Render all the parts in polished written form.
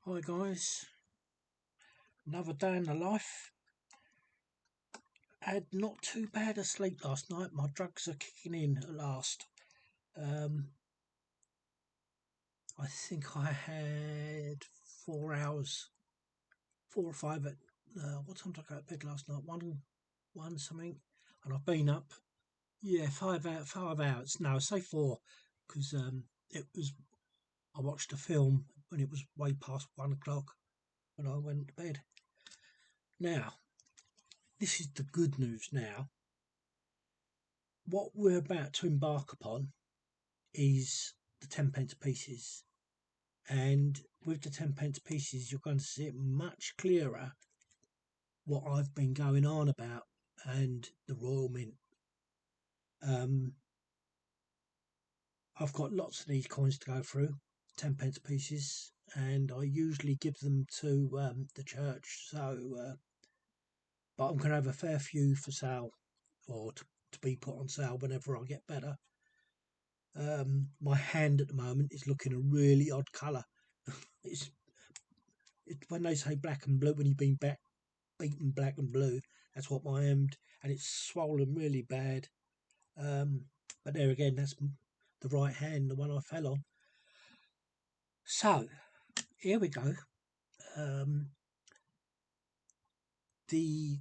Hi guys, another day in the life. Had not too bad a sleep last night. My drugs are kicking in at last. Um, I think I had 4 hours, 4 or 5 at what time did I go to bed last night? One something, and I've been up. Yeah, 5 hours. No, I say four because it was. I watched a film when it was way past 1 o'clock when I went to bed. Now, this is the good news. Now, what we're about to embark upon is the 10 pence pieces. And with the 10 pence pieces, you're going to see it much clearer what I've been going on about and the Royal Mint. Um, I've got lots of these coins to go through, 10 pence pieces, and I usually give them to the church. But I'm going to have a fair few for sale or to be put on sale whenever I get better. My hand at the moment is looking a really odd colour. It's when they say black and blue, when you've been beaten black and blue, that's what my hand, and it's swollen really bad. Um, but there again, that's the right hand, the one I fell on. So here we go. Um, the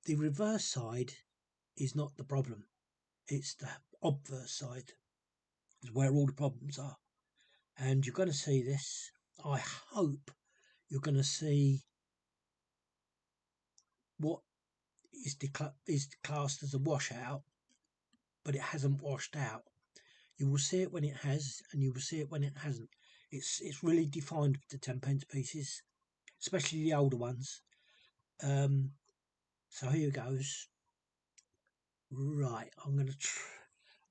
the reverse side is not the problem. It's the obverse side is where all the problems are, and you're going to see this. I hope you're going to see what is classed as a washout, but it hasn't washed out. You will see it when it has, and you will see it when it hasn't. It's really defined with the 10 pence pieces, especially the older ones. So here goes. Right, I'm gonna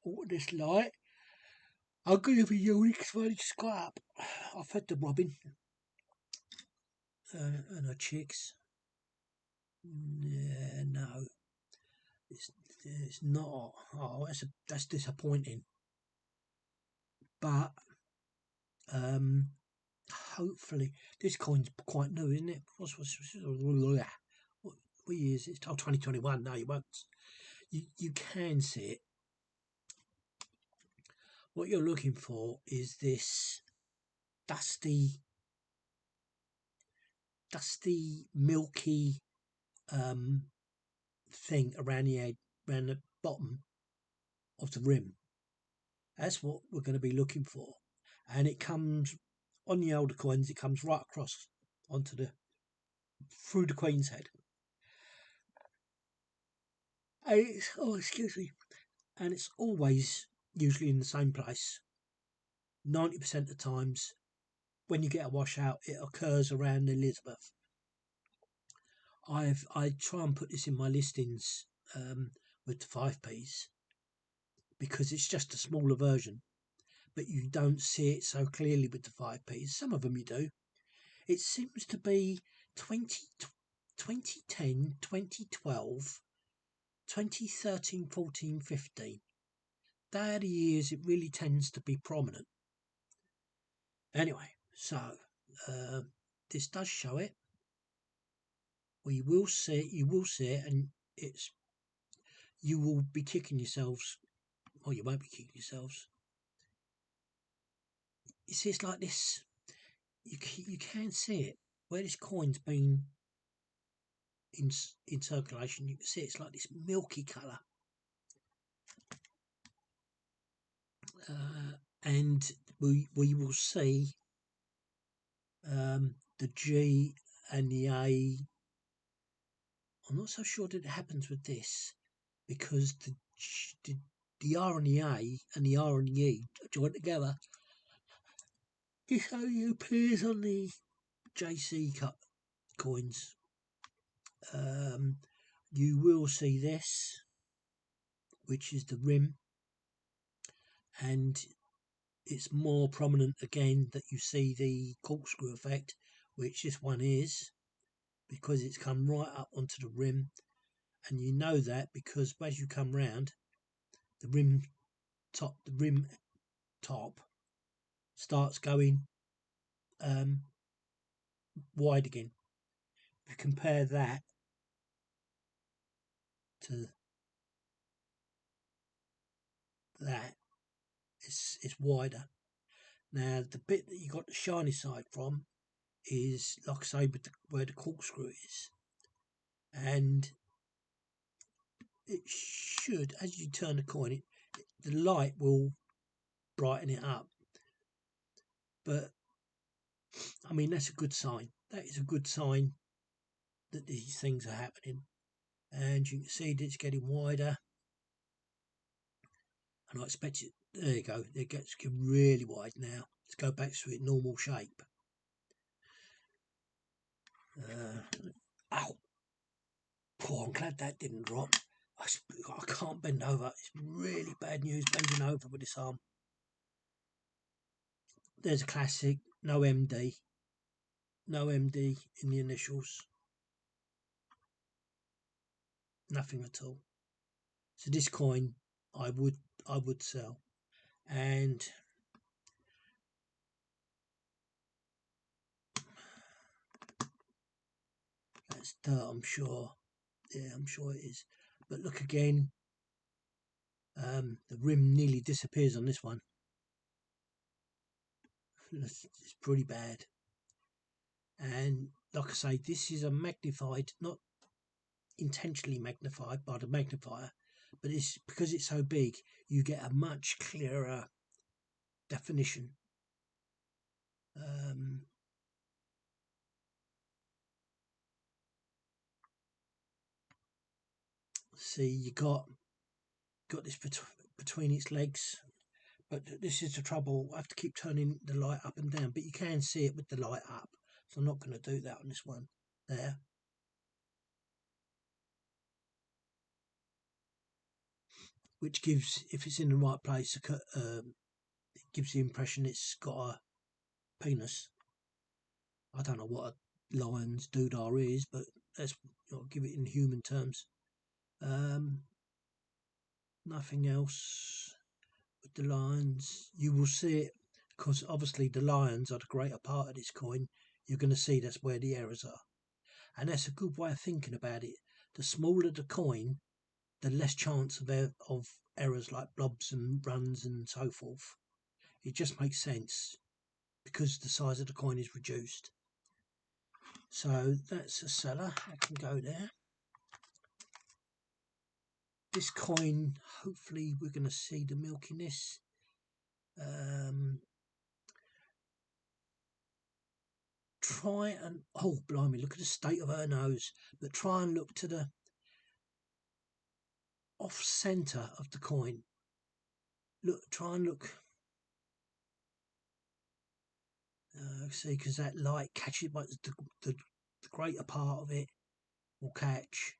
order this light. I'm gonna be unique because I just got up. I fed the robin and her chicks. Yeah, no, it's it's not. Oh, that's disappointing. But um, hopefully this coin's quite new, isn't it? What year is it? Oh, 2021. No, you won't. You can see it. What you're looking for is this dusty, milky um, thing around the edge, around the bottom of the rim. That's what we're going to be looking for, and it comes on the older coins. It comes right across onto the through the queen's head. And it's, oh, excuse me, and it's always usually in the same place. 90% of the times, when you get a washout, it occurs around Elizabeth. I try and put this in my listings with the 5p's because it's just a smaller version, but you don't see it so clearly with the 5p's. Some of them you do. It seems to be 20, 2010, 2012, 2013, 14, 15. They are the years it really tends to be prominent. Anyway, so this does show it. We will see it. You will see it, and it's you will be kicking yourselves. Or you won't be kicking yourselves. You see, it's like this. You can see it where this coin's been in circulation. You can see it's like this milky colour, and we will see the G and the A. I'm not so sure that it happens with this because the R and the A and the R and the E joined together. This only appears on the JC coins. You will see this, which is the rim, and it's more prominent again that you see the corkscrew effect, which this one is, because it's come right up onto the rim, and you know that because as you come round, the rim top starts going wide again. If you compare that to that, it's wider. Now the bit that you got the shiny side from is, like I say, with where the corkscrew is, and it should, as you turn the coin, the light will brighten it up. But I mean, that's a good sign. That is a good sign that these things are happening. And you can see that it's getting wider, and I expect it. There you go. It gets really wide now. Let's go back to its normal shape. Ow! Poor, I'm glad that didn't drop. I can't bend over. It's really bad news bending over with this arm. There's a classic. No MD. No MD in the initials. Nothing at all. So this coin, I would sell, and that's dirt. I'm sure. Yeah, I'm sure it is. But look again. The rim nearly disappears on this one. It's pretty bad. And like I say, this is a magnified, not intentionally magnified by the magnifier, but it's because it's so big, you get a much clearer definition. See, you got this between its legs, but this is the trouble. I have to keep turning the light up and down, but you can see it with the light up, so I'm not going to do that on this one. There. Which gives, if it's in the right place, it gives the impression it's got a penis. I don't know what a lion's doodah is, but let's give it in human terms. Nothing else with the lions. You will see it because obviously the lions are the greater part of this coin. You're going to see that's where the errors are, and that's a good way of thinking about it. The smaller the coin, the less chance of errors like blobs and runs and so forth. It just makes sense because the size of the coin is reduced. So that's a seller. I can go there. This coin, hopefully we're going to see the milkiness. Try and, oh blimey, look at the state of her nose, but try and look to the off centre of the coin. Try and look. See, because that light catches, but the greater part of it will catch.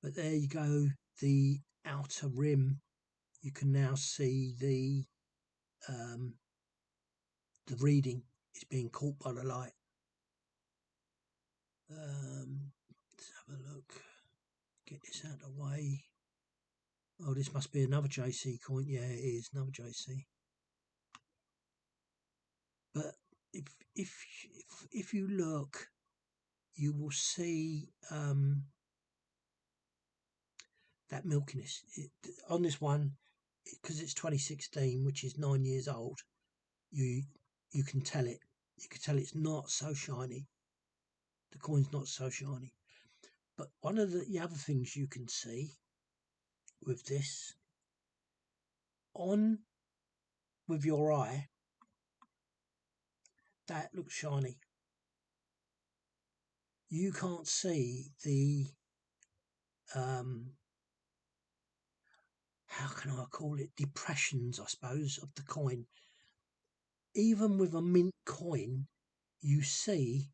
But there you go, the outer rim. You can now see the reading is being caught by the light. Let's have a look. Get this out of the way. Oh, this must be another JC coin. Yeah, it is another JC. But if you look, you will see that milkiness on this one, because it's 2016, which is 9 years old. You can tell it. You can tell it's not so shiny. The coin's not so shiny. But one of the other things you can see with this, on with your eye, that looks shiny. You can't see the how can I call it, depressions, I suppose, of the coin. Even with a mint coin, you see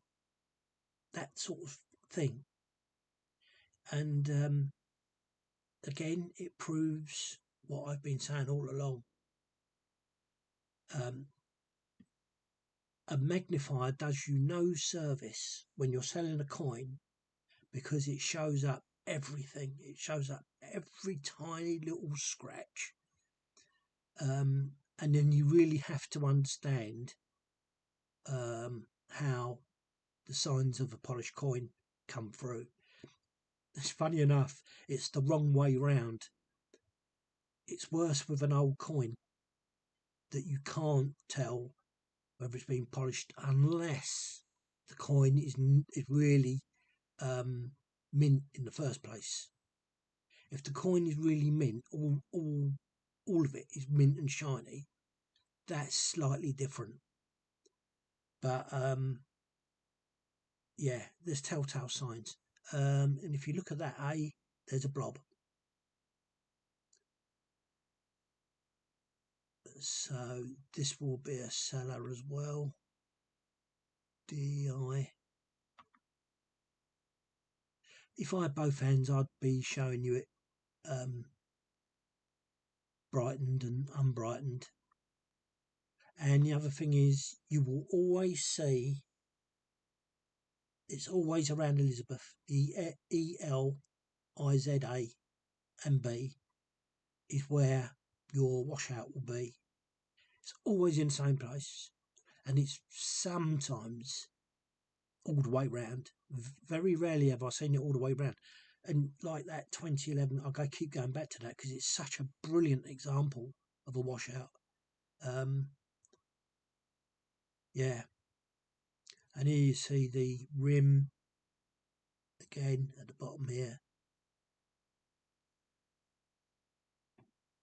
that sort of thing. And again, it proves what I've been saying all along. A magnifier does you no service when you're selling a coin, because it shows up everything. It shows up every tiny little scratch. And then you really have to understand how the signs of a polished coin come through. It's funny enough, it's the wrong way round. It's worse with an old coin that you can't tell whether it's been polished unless the coin is really mint in the first place. If the coin is really mint, all of it is mint and shiny, that's slightly different. But yeah, there's telltale signs. And if you look at that A, there's a blob. So this will be a seller as well. DI. If I had both hands, I'd be showing you it brightened and unbrightened. And the other thing is, you will always see it's always around Elizabeth. ELIZA and B is where your washout will be. It's always in the same place, and it's sometimes all the way round. Very rarely have I seen it all the way round. And like that 2011, I keep going back to that because it's such a brilliant example of a washout. Yeah, and here you see the rim again at the bottom here.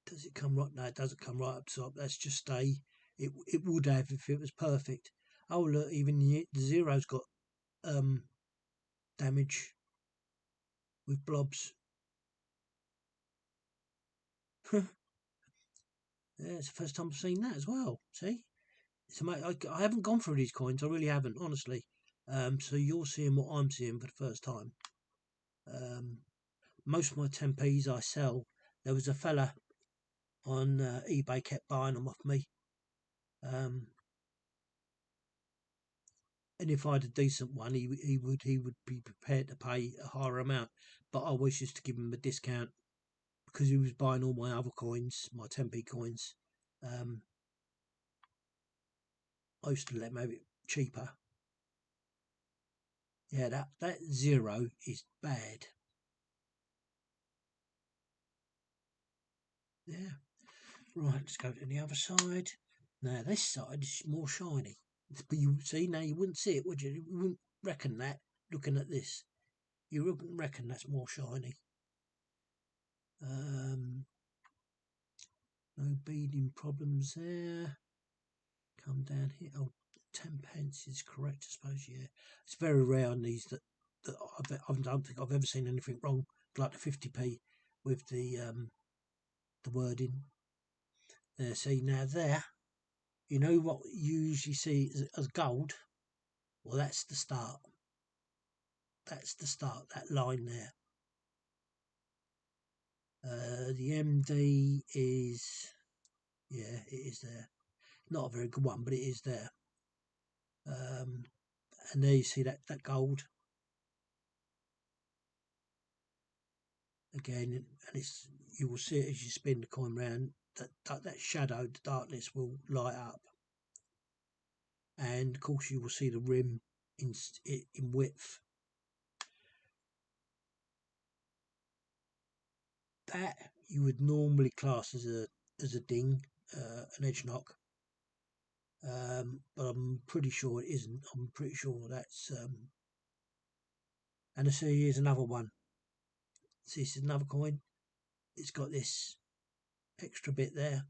Does it come right? No, it doesn't come right up top. That's just it would have if it was perfect. Oh look, even the zero's got damage with blobs. Yeah, it's the first time I've seen that as well. See, I haven't gone through these coins. I really haven't, honestly. So you're seeing what I'm seeing for the first time. Most of my 10p's I sell. There was a fella on eBay kept buying them off me. And if I had a decent one, he would be prepared to pay a higher amount. But I always used to give him a discount because he was buying all my other coins, my 10p coins. I used to let him have it cheaper. Yeah, that zero is bad. Yeah. Right, let's go to the other side. Now this side is more shiny. But you see, now you wouldn't see it, would you? You wouldn't reckon that looking at this. You wouldn't reckon that's more shiny. No beading problems there. Come down here. Oh, 10p is correct, I suppose. Yeah, it's very rare on these that I don't think I've ever seen anything wrong, like the 50p with the wording. There, see now there. You know what you usually see as gold? Well, that's the start. That's the start. That line there. The MD is, yeah, it is there. Not a very good one, but it is there. And there you see that gold again, and it's, you will see it as you spin the coin round. That shadow, the darkness will light up, and of course you will see the rim in width. That you would normally class as a ding, an edge knock. But I'm pretty sure it isn't. I'm pretty sure that's and I see here's another one. See, this is another coin. It's got this extra bit there.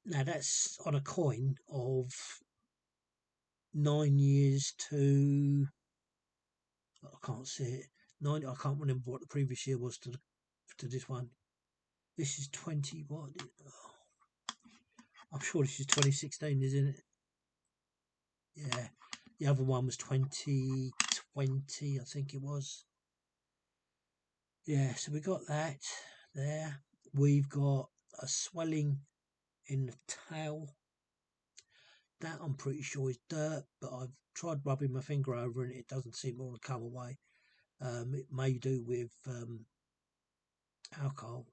Now that's on a coin of 9 years to, I can't see it. I can't remember what the previous year was to this one. This is 20 what? Oh, I'm sure this is 2016, isn't it? Yeah. The other one was 2020, I think it was. Yeah, so we got that there. We've got a swelling in the tail. That I'm pretty sure is dirt, but I've tried rubbing my finger over and it doesn't seem to want to come away. It may do with alcohol.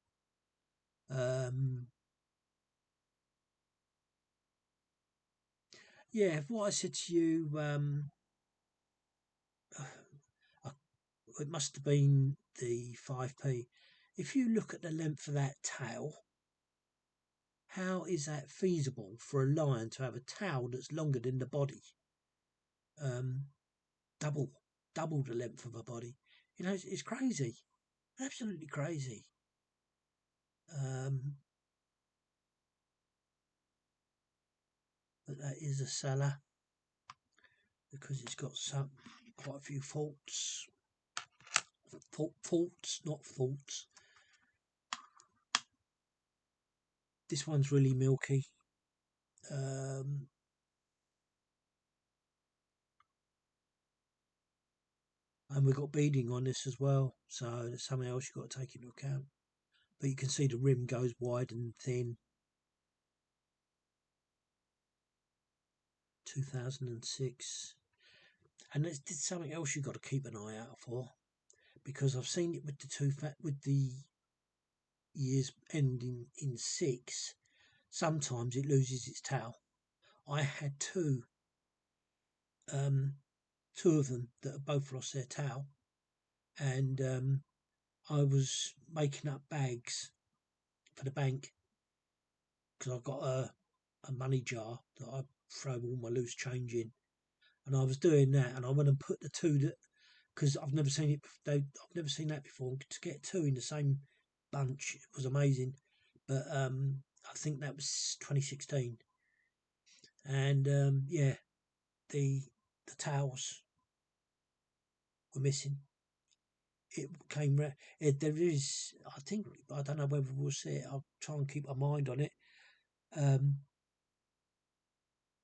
Yeah, what I said to you, it must have been the 5p. If you look at the length of that tail, how is that feasible for a lion to have a tail that's longer than the body? Um, double, double the length of a body. You know, it's crazy, absolutely crazy. Um, but that is a seller because it's got quite a few faults. Faults, not faults. This one's really milky. Um, and we've got beading on this as well, so there's something else you've got to take into account. But you can see the rim goes wide and thin. 2006. And there's something else you've got to keep an eye out for, because I've seen it with the years ending in 6. Sometimes it loses its tail. I had um, two of them that have both lost their tail, and I was making up bags for the bank because I've got a money jar that I throw all my loose change in, and I was doing that, and I went and put the two that, because I've never seen it. I've never seen that before. To get two in the same bunch was amazing. But I think that was 2016, and yeah, the tails were missing. It came. There is, I think, I don't know whether we'll see it. I'll try and keep my mind on it um,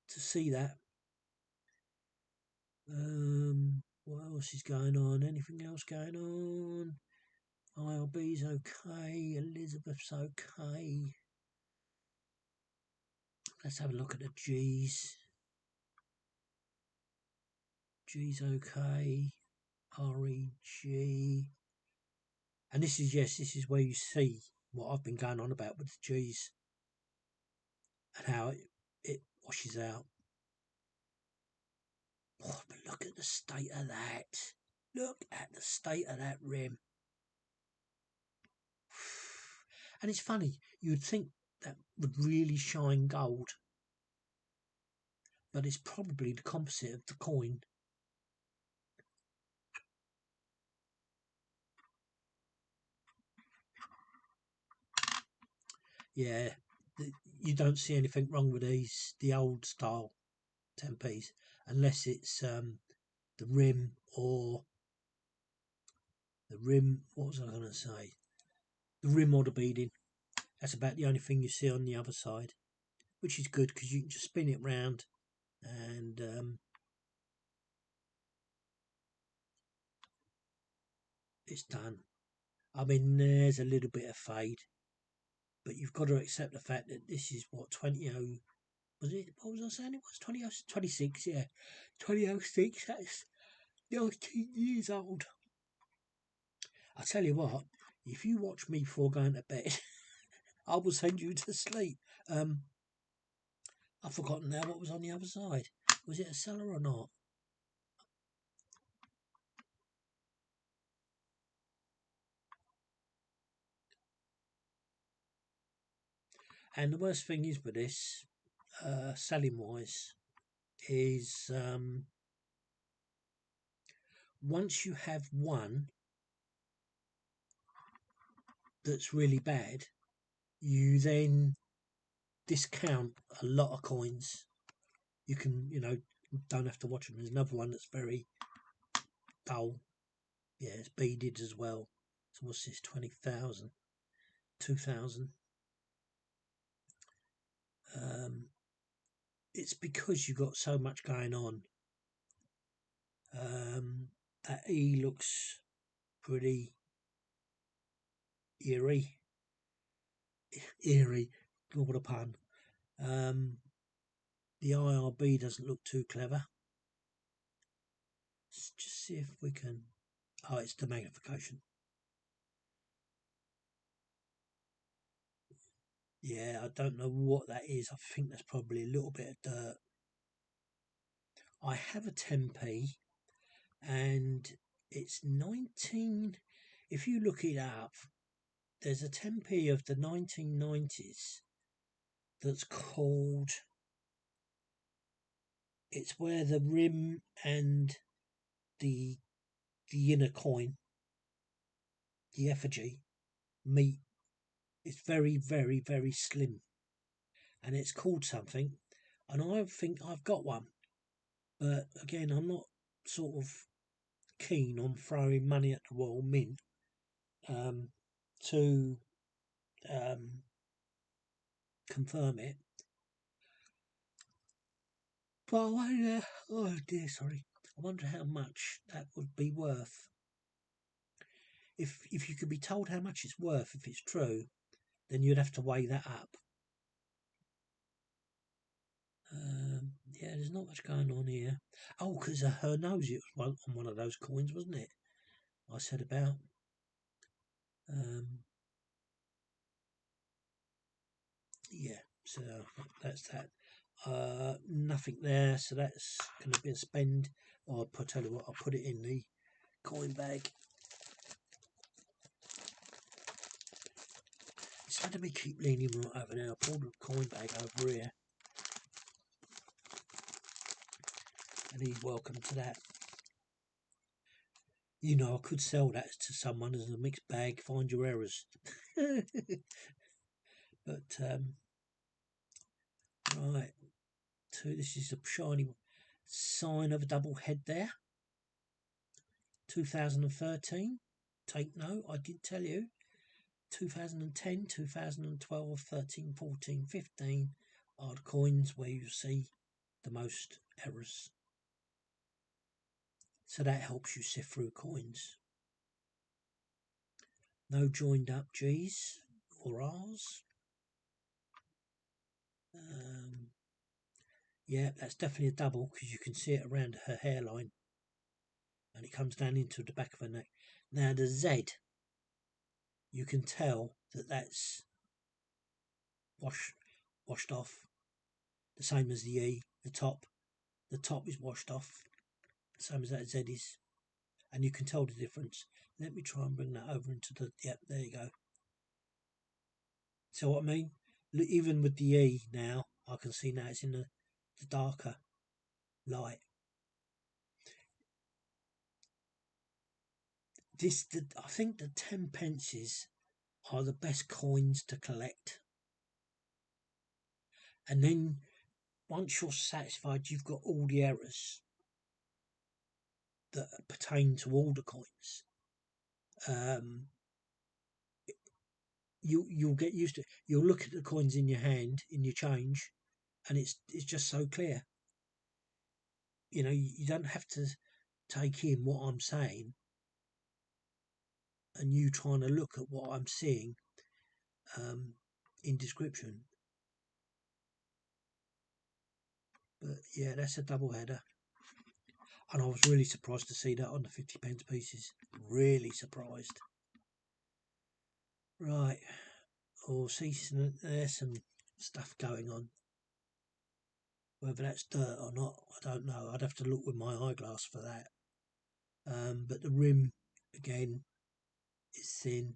to see that. What else is going on? Anything else going on? ILB's okay. Elizabeth's okay. Let's have a look at the G's. G's okay. REG. And this is, yes, this is where you see what I've been going on about with the G's and how it washes out. Oh, but look at the state of that. Look at the state of that rim. And it's funny, you'd think that would really shine gold, but it's probably the composite of the coin. Yeah, you don't see anything wrong with the old style 10p's, unless it's the rim or what was I going to say? The rim or the beading. That's about the only thing you see on the other side, which is good because you can just spin it round and it's done. I mean, there's a little bit of fade, but you've got to accept the fact that this is what, 20, was it? What was I saying? It was 26, yeah. 2006, that's 19 years old. I tell you what, if you watch me before going to bed, I will send you to sleep. I've forgotten now what was on the other side. Was it a seller or not? And the worst thing is with this, selling wise, is once you have one that's really bad, you then discount a lot of coins. You can, don't have to watch them. There's another one that's very dull. Yeah, it's beaded as well. So what's this? 20,000, 2,000. It's because you've got so much going on. That E looks pretty eerie. Eerie, what a pun. The IRB doesn't look too clever. Let's just see if we can. Oh, it's the magnification. Yeah, I don't know what that is. I think that's probably a little bit of dirt. I have a 10p, and it's 19. If you look it up, there's a 10p of the 1990s that's called. It's where the rim and the inner coin, the effigy, meet. It's very, very, very slim, and it's called something. And I think I've got one, but again, I'm not sort of keen on throwing money at the Royal Mint um, to confirm it. But I wonder, oh dear, sorry. I wonder how much that would be worth. If you could be told how much it's worth, if it's true, then you'd have to weigh that up. Yeah, there's not much going on here. Oh, because her nose, it was on one of those coins, wasn't it? I said about. Yeah, so that's that. Nothing there, so that's going to be a spend. I'll tell you what, I'll put it in the coin bag. Instead of me keep leaning right over there, I'll pull the coin bag over here. And he's welcome to that. You know, I could sell that to someone as a mixed bag, find your errors. But, right. So this is a shiny sign of a double head there. 2013. Take note, I did tell you. 2010, 2012, 13, 14, 15 are the coins where you see the most errors. So that helps you sift through coins. No joined up G's or R's. Yeah, that's definitely a double because you can see it around her hairline and it comes down into the back of her neck. Now the Z, you can tell that that's washed off, the same as the E. The top is washed off, the same as that Z is, and you can tell the difference. Let me try and bring that over into the. Yep, there you go. So what I mean, even with the E now, I can see now it's in the darker light. I think the 10 pences are the best coins to collect. And then once you're satisfied you've got all the errors that pertain to all the coins, you'll get used to it. You'll look at the coins in your hand, in your change, and it's just so clear. You know, you don't have to take in what I'm saying and you trying to look at what I'm seeing in description. But yeah, that's a double header. And I was really surprised to see that on the 50 pence pieces. Really surprised. Right. Oh, see, there's some stuff going on. Whether that's dirt or not, I don't know. I'd have to look with my eyeglass for that. But the rim, again, is thin.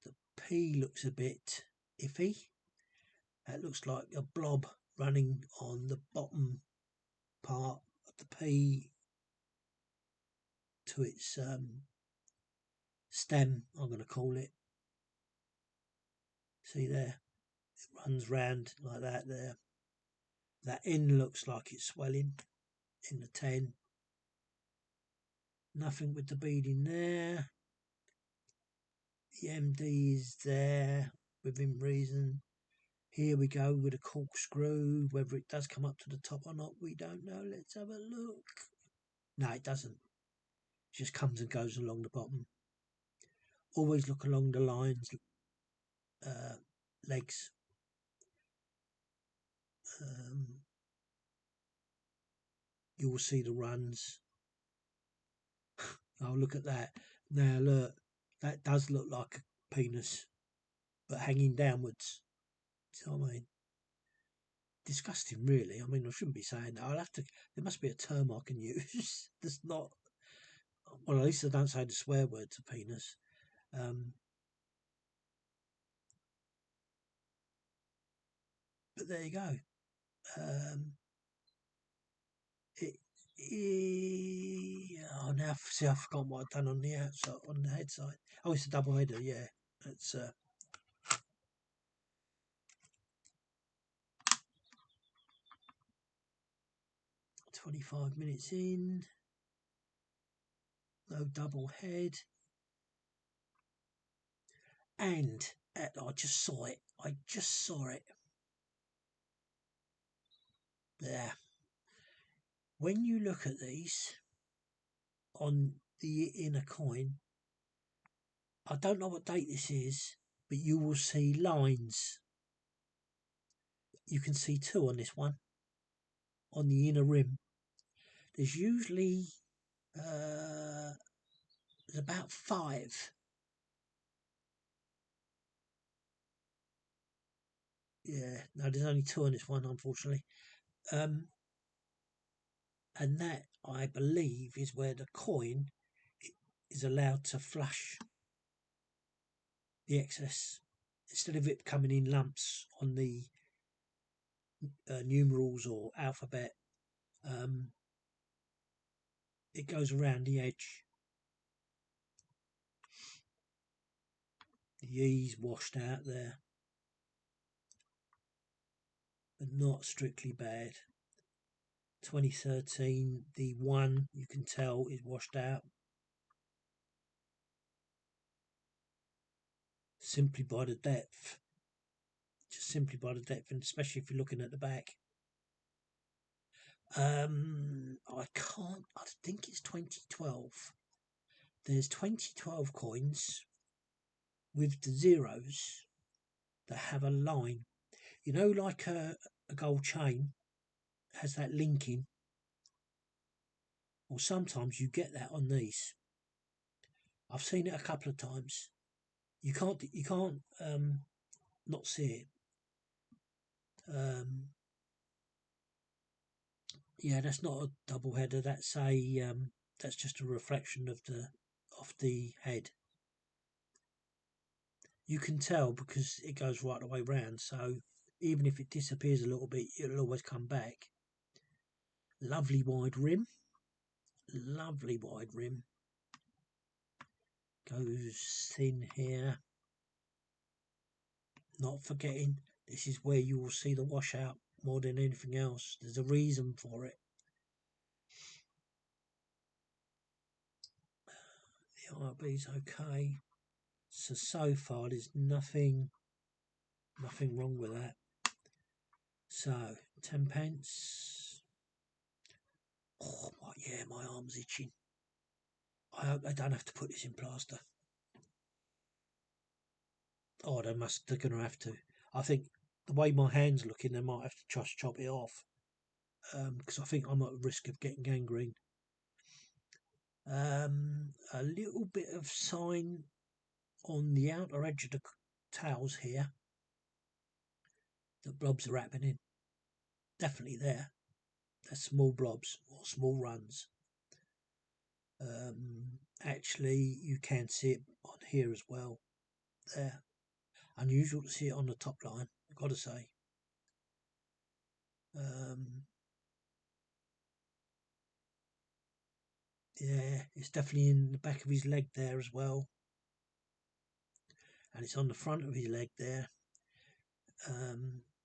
The P looks a bit iffy. That looks like a blob running on the bottom part of the P to its stem, I'm going to call it. See there? It runs round like that there. That N looks like it's swelling in the 10. Nothing with the beading there. The MD is there within reason. Here we go with a corkscrew. Whether it does come up to the top or not, we don't know. Let's have a look. No, it doesn't. It just comes and goes along the bottom. Always look along the lines, legs. You will see the runs. Oh, look at that. Now look, that does look like a penis, but hanging downwards. See what I mean? disgusting, really. I mean, I shouldn't be saying that. I'll have to. There must be a term I can use that's not. Well, at least I don't say the swear word to penis. But there you go. Oh, now see, I've forgotten what I've done on the outside, on the head side. Oh, it's a double header. Yeah, it's 25 minutes in. No double head. And I just saw it. I just saw it. There. When you look at these on the inner coin, I don't know what date this is, but you will see lines. You can see two on this one, on the inner rim. There's usually there's about 5. Yeah, no, there's only 2 on this one, unfortunately. And that, I believe, is where the coin is allowed to flush the excess. Instead of it coming in lumps on the numerals or alphabet, it goes around the edge. The E's washed out there, but not strictly bad. 2013, the 1, you can tell, is washed out. Simply by the depth. Just simply by the depth, and especially if you're looking at the back. I think it's 2012. There's 2012 coins with the zeros that have a line. You know, like a gold chain has that linking. Well, sometimes you get that on these. I've seen it a couple of times. You can't not see it. Yeah, that's not a double header. That's that's just a reflection of the head. You can tell because it goes right the way round. So even if it disappears a little bit, it'll always come back. Lovely wide rim. Lovely wide rim. Goes thin here. Not forgetting, this is where you will see the washout more than anything else. There's a reason for it. The IRB's okay. So far there's nothing wrong with that. So 10 pence. Oh yeah, my arm's itching. I hope they don't have to put this in plaster. Oh, they're gonna have to. I think the way my hand's looking, they might have to just chop it off. Because I think I'm at risk of getting gangrene. A little bit of sign on the outer edge of the towels here. The blobs are happening. Definitely there. They're small blobs or small runs. Actually, you can see it on here as well. There. Unusual to see it on the top line, I've got to say. Yeah, it's definitely in the back of his leg there as well. And it's on the front of his leg there.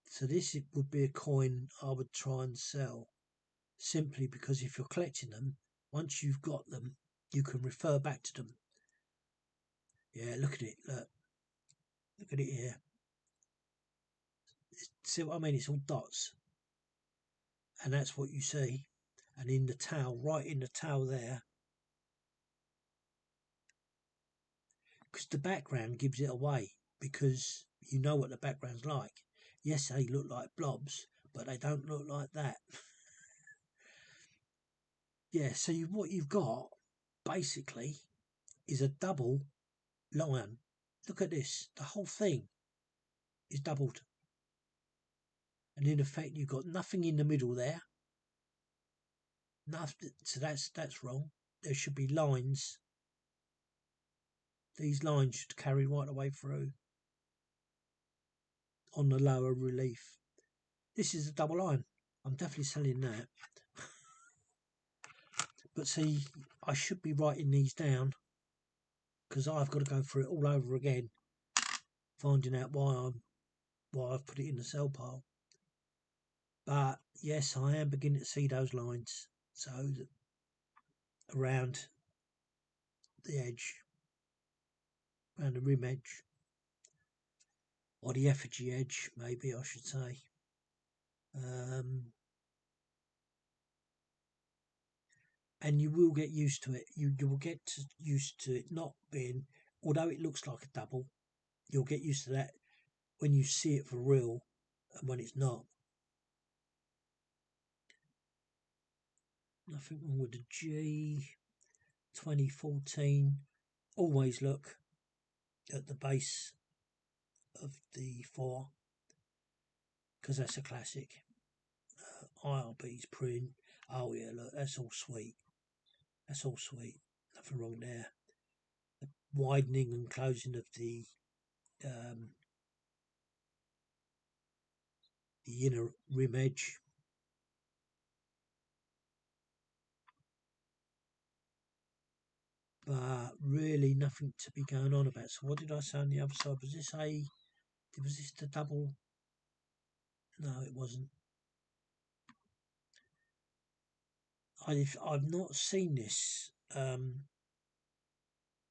So this would be a coin I would try and sell, simply because if you're collecting them, once you've got them, you can refer back to them. Yeah, look at it. Look at it here. See what I mean? It's all dots, and that's what you see. And in the towel, right in the towel there, because the background gives it away, because you know what the background's like. Yes, they look like blobs, but they don't look like that. Yeah, so what you've got basically is a double lion. Look at this. The whole thing is doubled. and in effect you've got nothing in the middle there. Nothing, so that's wrong. There should be lines. These lines should carry right the way through on the lower relief. This is a double line. I'm definitely selling that. But see, I should be writing these down because I've got to go through it all over again, finding out why I've put it in the sell pile. But yes, I am beginning to see those lines. So around the edge, around the rim edge, or the effigy edge, maybe I should say. And you will get used to it. You will get used to it not being, although it looks like a double, you'll get used to that when you see it for real and when it's not. Nothing wrong with the G. 2014. Always look at the base of the 4 because that's a classic. IRB's print. Oh yeah, look, that's all sweet. That's all sweet. Nothing wrong there. The widening and closing of the inner rim edge. But really nothing to be going on about. So what did I say on the other side? Was this the double? No, it wasn't. I've not seen this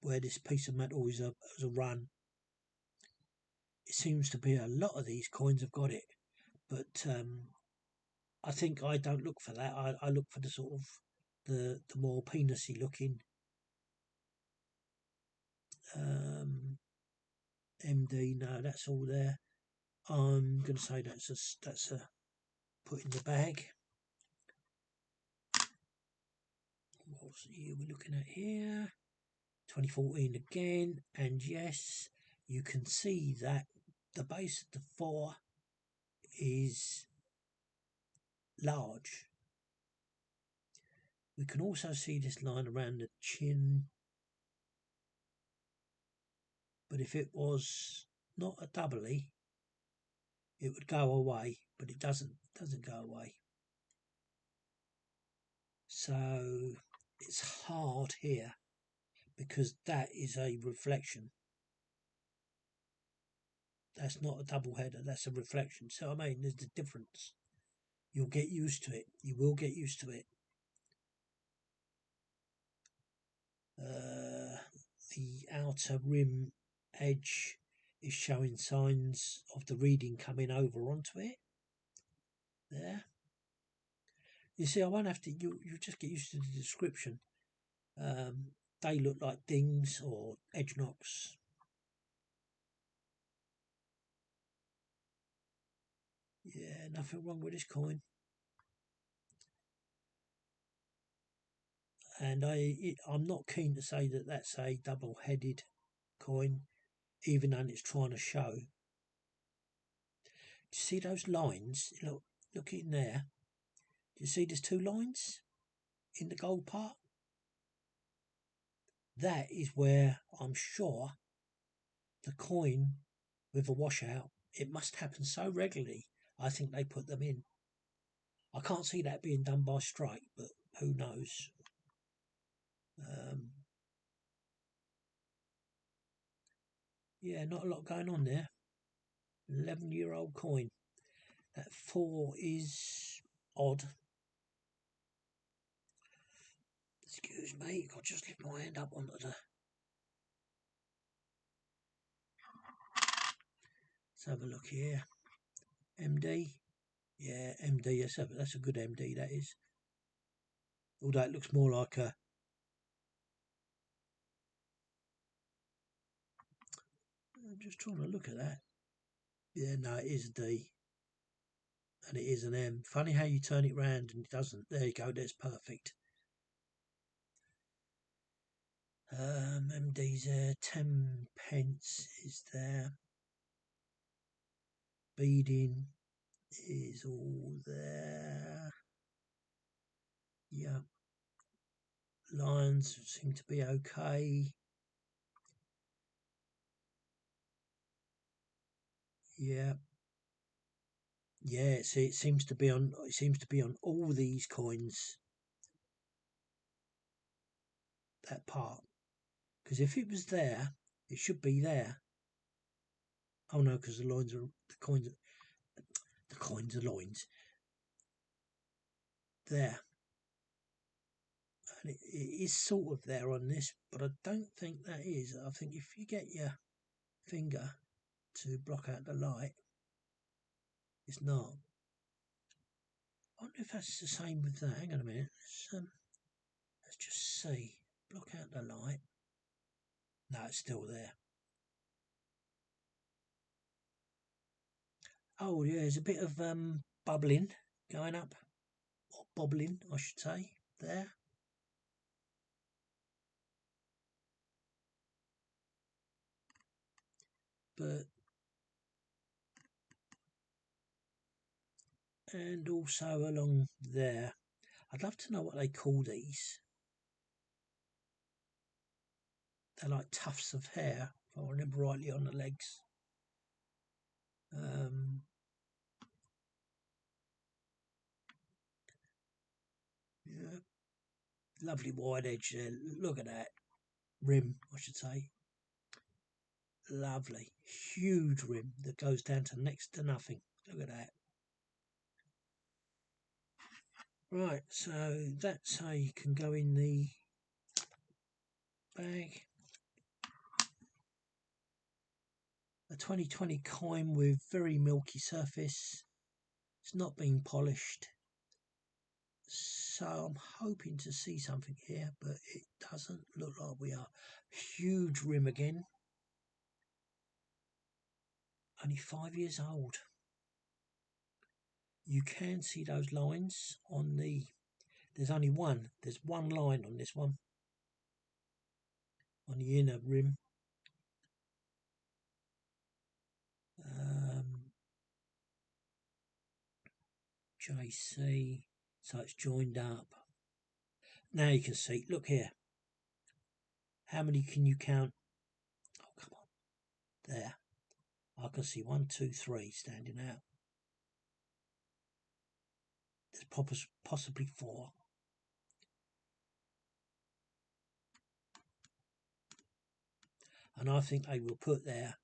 where this piece of metal is a run. It seems to be a lot of these coins have got it, but I think I don't look for that. I look for the sort of the more penisy looking MD. No, that's all there. I'm going to say that's a put in the bag. What year are we looking at here? 2014 again, and yes, you can see that the base of the 4 is large. We can also see this line around the chin, but if it was not a doubly, it would go away, but it doesn't go away. So it's hard here because that is a reflection. That's not a double header, that's a reflection. So I mean, there's the difference. You'll get used to it. You will get used to it. The outer rim edge is showing signs of the reading coming over onto it. There. You see, I won't have to, you just get used to the description. They look like dings or edge knocks. Yeah, nothing wrong with this coin. And I'm not keen to say that that's a double-headed coin, even though it's trying to show. Do you see those lines? Look in there. Do you see there's 2 lines in the gold part? That is where I'm sure the coin with a washout, it must happen so regularly, I think they put them in. I can't see that being done by strike, but who knows? Yeah, not a lot going on there. 11-year-old coin. That 4 is odd. Excuse me, I'll just lift my hand up onto the... Let's have a look here. MD. Yeah, MD, that's a good MD, that is. Although it looks more like a... I'm just trying to look at that. Yeah, no, it is a D. And it is an M. Funny how you turn it round and it doesn't. There you go, that's perfect. MD's there, 10 pence is there. Beading. is all there. Yeah. Lines seem to be okay. Yeah. Yeah, see, it seems to be on all these coins, that part. Because if it was there, it should be there. Oh no, because the coins are loins. There. And it is sort of there on this, but I don't think that is. I think if you get your finger to block out the light, it's not. I wonder if that's the same with that. Hang on a minute. Let's just see. Block out the light. No, it's still there. Oh yeah, there's a bit of bubbling going up, or bobbling, I should say, there. But and also along there, I'd love to know what they call these. They're like tufts of hair, if I remember rightly, on the legs. Yeah, lovely wide edge there. Look at that rim, I should say. Lovely, huge rim that goes down to next to nothing. Look at that. Right, so that's how you can go in the bag. A 2020 coin with very milky surface. It's not been polished. So I'm hoping to see something here, but it doesn't look like we are. Huge rim again. Only 5 years old. You can see those lines on the... There's only one. There's one line on this one. On the inner rim. JC. So it's joined up. Now you can see. Look here. How many can you count? Oh, come on. There. I can see 1, 2, 3 standing out. There's possibly 4. And I think they will put there,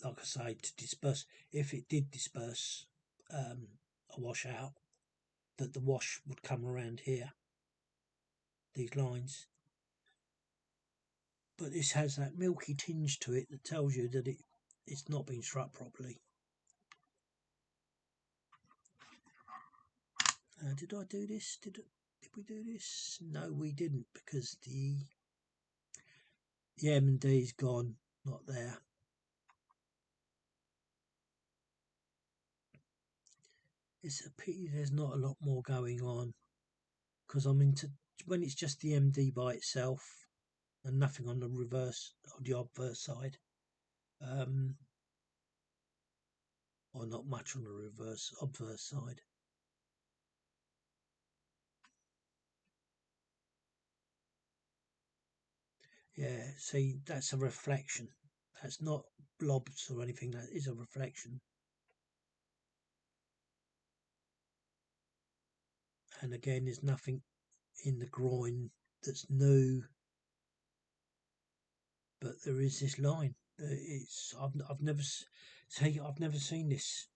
like I say, to disperse, if it did disperse a wash out, that the wash would come around here, these lines. But this has that milky tinge to it that tells you that it's not been struck properly. Did I do this? Did we do this? No, we didn't, because the M&D is gone, not there. It's a pity there's not a lot more going on, because I'm into when it's just the MD by itself and nothing on the reverse or the obverse side, or not much on the obverse side. Yeah, see, that's a reflection. That's not blobs or anything. That is a reflection. And again, there's nothing in the groin that's new, but there is this line. I've never seen this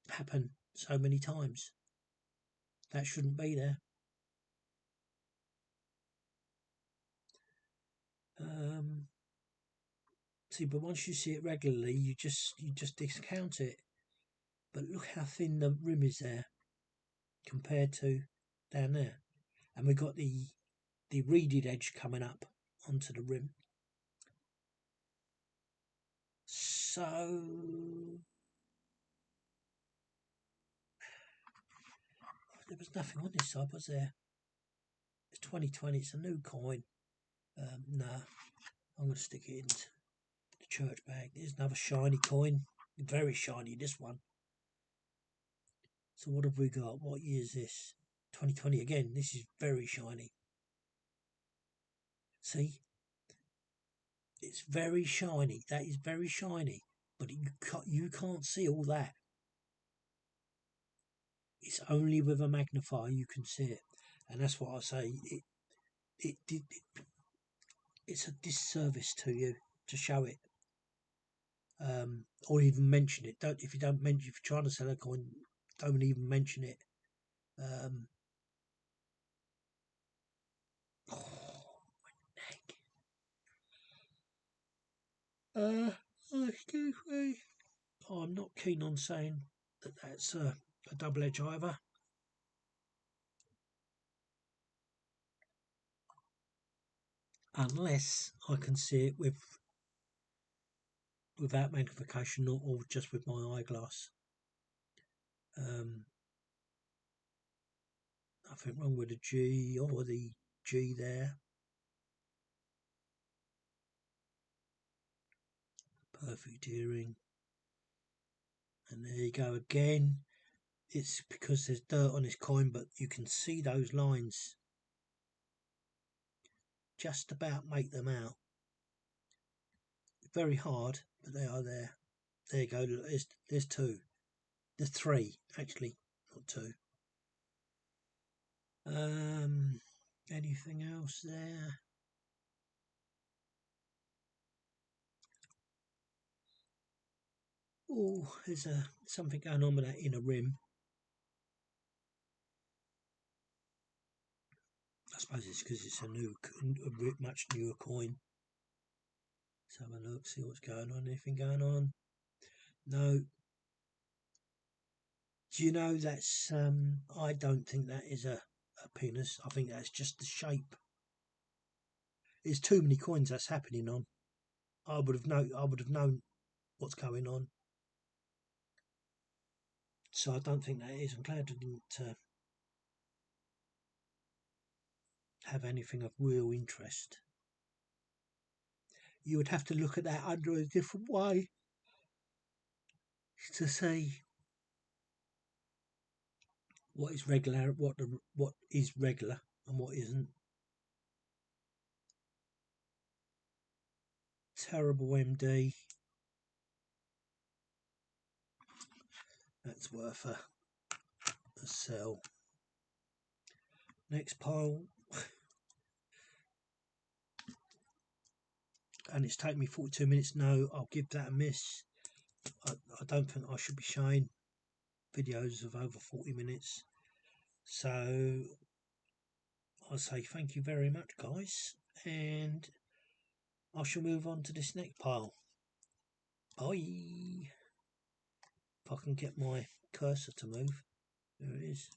happen so many times. That shouldn't be there. See, but once you see it regularly, you just discount it. But look how thin the rim is there compared to down there, and we've got the reeded edge coming up onto the rim. So there was nothing on this side, was there? It's 2020. It's a new coin. No, I'm going to stick it into the church bag. There's another shiny coin. Very shiny, this one. So what have we got? What year is this? 2020 again. This is very shiny. See? It's very shiny. That is very shiny. But you can't see all that. It's only with a magnifier you can see it. And that's what I say. It's a disservice to you to show it. Or even mention it. If you're trying to sell a coin, don't even mention it. Oh, my neck. Excuse me. I'm not keen on saying that that's a double-edged either. Unless I can see it without magnification or just with my eyeglass. Nothing wrong with the G or the G there. Perfect hearing. And there you go again. It's because there's dirt on this coin, but you can see those lines. Just about make them out. Very hard, but they are there. There you go. There's two. There's three, actually, not two. Anything else there? Oh, there's something going on with that inner rim. I suppose it's because it's a much newer coin. Let's have a look, see what's going on. Anything going on? No. Do you know that's? I don't think that is a penis. I think that's just the shape. There's too many coins that's happening on. I would have known what's going on. So I don't think that is. I'm glad I didn't have anything of real interest. You would have to look at that under a different way to see what is regular, what is regular and what isn't. Terrible MD. That's worth a sell. Next pile. And it's taken me 42 minutes. No, I'll give that a miss. I don't think I should be showing videos of over 40 minutes. So I'll say thank you very much, guys, and I shall move on to this next pile. Bye. If I can get my cursor to move. There it is.